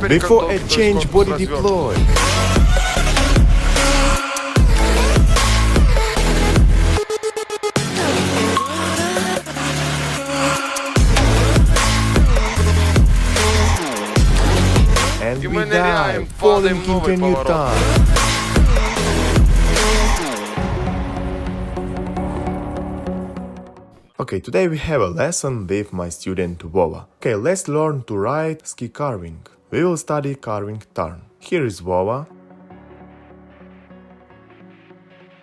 Before a change body deploy. And we dive, falling into a new turn. Okay, today we have a lesson with my student Vova. Okay, let's learn to ride ski carving. We will study carving turn. Here is Vova.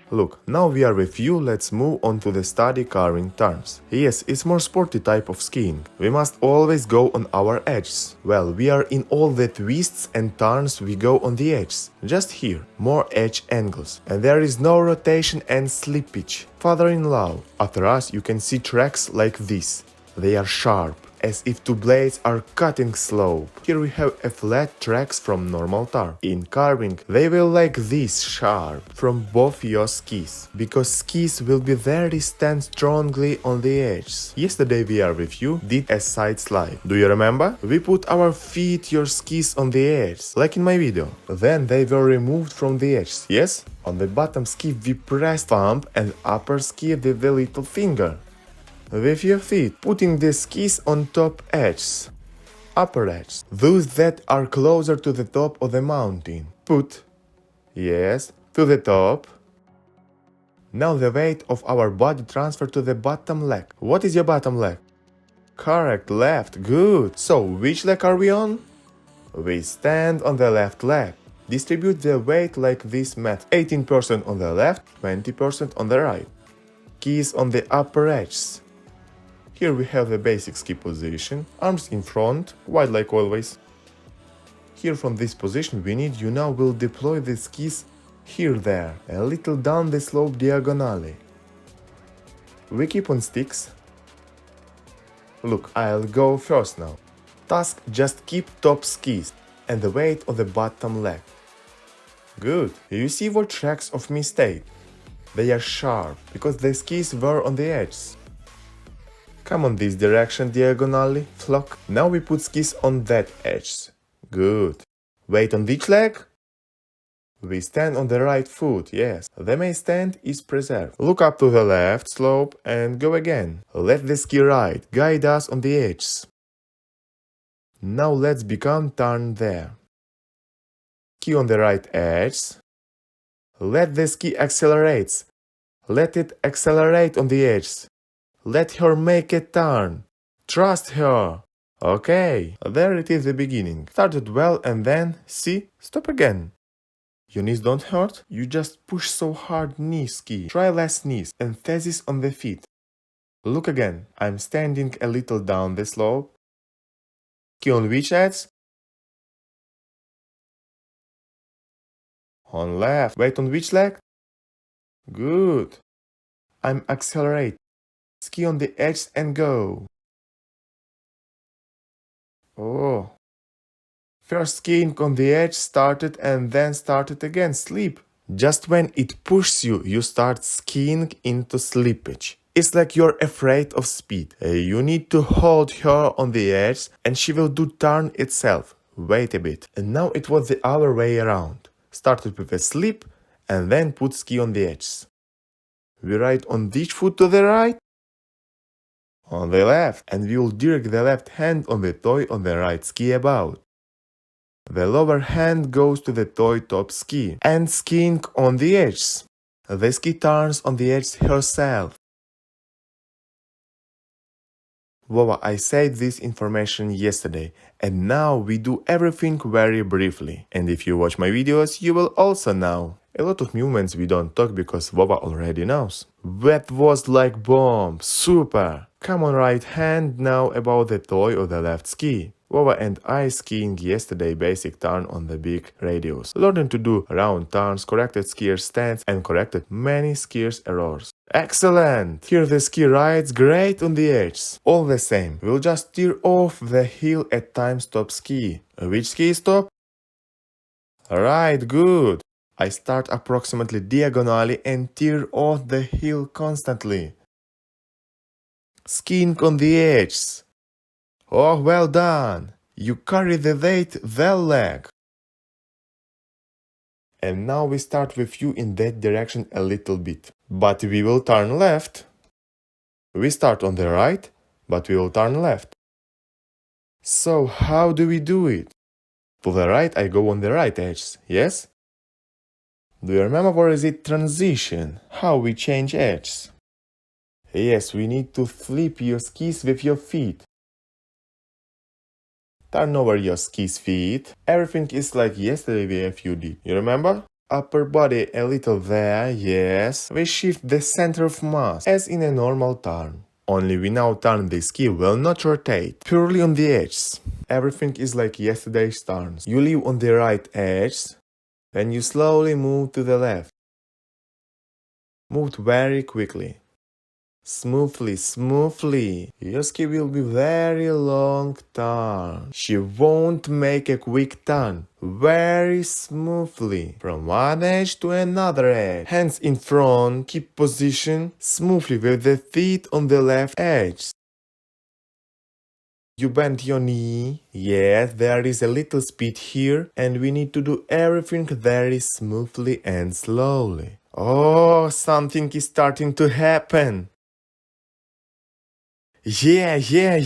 Look, now we are with you, let's move on to the study carving turns. Yes, it's more sporty type of skiing. We must always go on our edges. Well, we are in all the twists and turns we go on the edges. Just here, more edge angles. And there is no rotation and slippage. Father-in-law. After us you can see tracks like this. They are sharp, as if two blades are cutting slope. Here we have a flat tracks from normal tar. In carving, they will like this sharp from both your skis, because skis will be very stand strongly on the edges. Yesterday we are with you did a side slide. Do you remember? We put our feet your skis on the edge, like in my video. Then they were removed from the edges, yes? On the bottom ski we pressed thumb and upper ski with the little finger. With your feet, putting the skis on top edges, upper edge, those that are closer to the top of the mountain. Put, yes, to the top. Now the weight of our body transfer to the bottom leg. What is your bottom leg? Correct, left, good. So, which leg are we on? We stand on the left leg. Distribute the weight like this method. 18% on the left, 20% on the right. Skis on the upper edges. Here we have the basic ski position, arms in front, wide like always. Here from this position we need you now will deploy the skis here there, a little down the slope diagonally. We keep on sticks. Look, I'll go first now. Task just keep top skis and the weight of the bottom leg. Good, you see what tracks of me stayed? They are sharp, because the skis were on the edges. Come on this direction diagonally, flock. Now we put skis on that edge. Good. Weight on which leg? We stand on the right foot, yes. The main stand is preserved. Look up to the left slope and go again. Let the ski ride, guide us on the edges. Now let's become turn there. Ski on the right edge. Let the ski accelerate. Let it accelerate on the edges. Let her make a turn. Trust her. Okay, there it is the beginning. Started well and then, see, stop again. Your knees don't hurt? You just push so hard knee ski. Try less knees, emphasis on the feet. Look again, I'm standing a little down the slope. Ski on which edge? On left. Weight on which leg? Good. I'm accelerate. Ski on the edge and go. Oh. First skiing on the edge started and then started again. Sleep. Just when it pushes you, you start skiing into slippage. It's like you're afraid of speed. You need to hold her on the edge and she will do turn itself. Wait a bit. And now it was the other way around. Started with a slip and then put ski on the edge. We ride on which foot to the right? On the left, and we will direct the left hand on the toy on the right ski about. The lower hand goes to the toy top ski and skiing on the edge. The ski turns on the edge herself. Vova, I said this information yesterday, and now we do everything very briefly. And if you watch my videos, you will also know. A lot of movements we don't talk because Vova already knows. That was like bomb, super! Come on right hand now about the toy or the left ski. Vova and I skiing yesterday basic turn on the big radius. Learning to do round turns, corrected skier stance and corrected many skiers errors. Excellent! Here the ski rides great on the edges. All the same, we'll just steer off the hill at time stop ski. Which ski stop? Right, good. I start approximately diagonally and tear off the hill constantly. Skiing on the edges. Oh, well done! You carry the weight the leg. And now we start with you in that direction a little bit. But we will turn left. We start on the right, but we will turn left. So how do we do it? To the right I go on the right edge, yes? Do you remember where is it transition? How we change edges? Yes, we need to flip your skis with your feet. Turn over your skis feet. Everything is like yesterday if you did. You remember? Upper body a little there, yes. We shift the center of mass, as in a normal turn. Only we now turn the ski will not rotate, purely on the edges. Everything is like yesterday's turns. You leave on the right edge, then you slowly move to the left. Move very quickly. Smoothly. Your ski will be very long turn. She won't make a quick turn. Very smoothly. From one edge to another edge. Hands in front. Keep position. Smoothly with the feet on the left edge. You bend your knee. Yes, there is a little speed here. And we need to do everything very smoothly and slowly. Oh, something is starting to happen. Yeah, here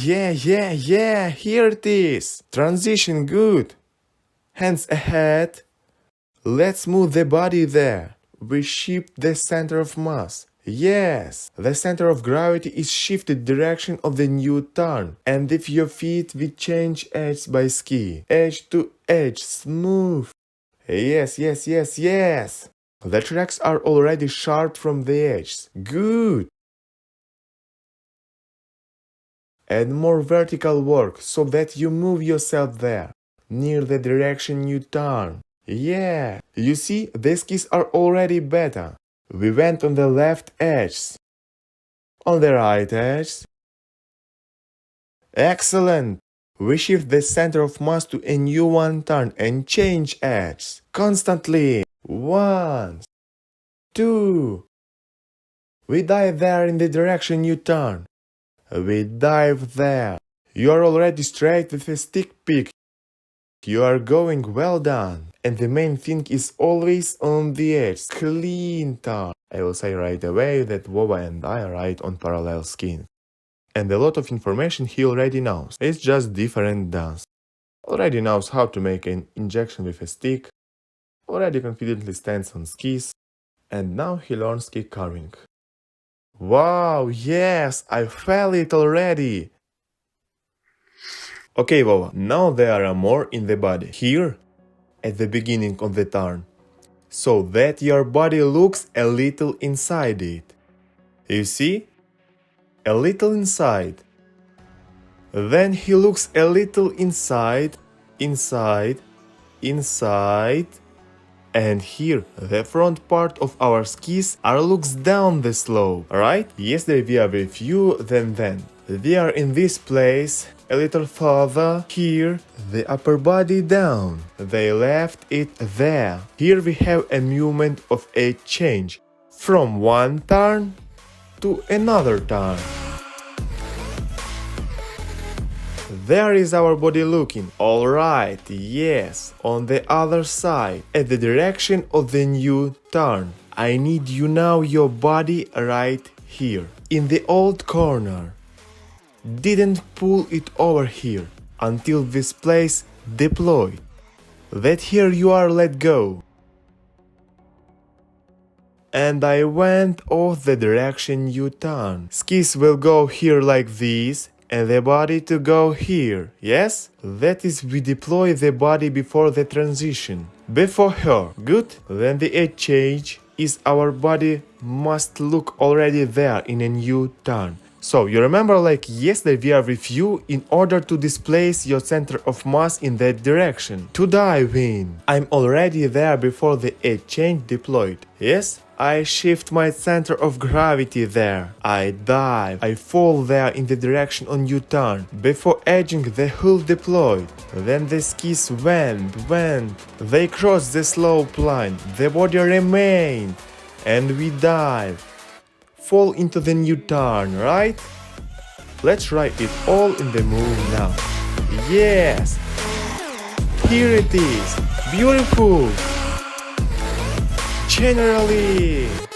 it is. Transition good. Hands ahead. Let's move the body there. We shift the center of mass. Yes, the center of gravity is shifted direction of the new turn. And if your feet we change edge by ski. Edge to edge, smooth. Yes. The tracks are already sharp from the edges. Good. And more vertical work so that you move yourself there, near the direction you turn. Yeah, you see, the skis are already better. We went on the left edge. On the right edge. Excellent! We shift the center of mass to a new one turn and change edge. Constantly. 1, 2. We dive there in the direction you turn. We dive there. You are already straight with a stick peak. You are going well done. And the main thing is always on the edge. Clean turn. I will say right away that Vova and I ride on parallel skiing. And a lot of information he already knows. It's just different dance. Already knows how to make an injection with a stick. Already confidently stands on skis. And now he learns ski carving. Wow, yes, I felt it already. Okay, Vova, now there are more in the body. Here, at the beginning of the turn. So that your body looks a little inside it. You see? A little inside. Then he looks a little inside. And here, the front part of our skis looks down the slope, right? Yesterday we are with you, then. We are in this place, a little further. Here, the upper body down. They left it there. Here we have a movement of a change. From one turn to another turn. There is our body looking. Alright, yes, on the other side, at the direction of the new turn. I need you now your body right here, in the old corner. Didn't pull it over here, until this place deployed. That here you are let go. And I went off the direction you turn. Skis will go here like this. And the body to go here, yes? That is, we deploy the body before the transition. Before her, good? Then the edge change is our body must look already there in a new turn. So, you remember like yesterday we are with you in order to displace your center of mass in that direction. To dive in. I'm already there before the edge change deployed, yes? I shift my center of gravity there. I dive. I fall there in the direction on U-turn. Before edging the hull deployed. Then the skis went. They crossed the slope line. The body remained. And we dive. Fall into the new turn, right? Let's try it all in the move now. Yes! Here it is! Beautiful! Generally!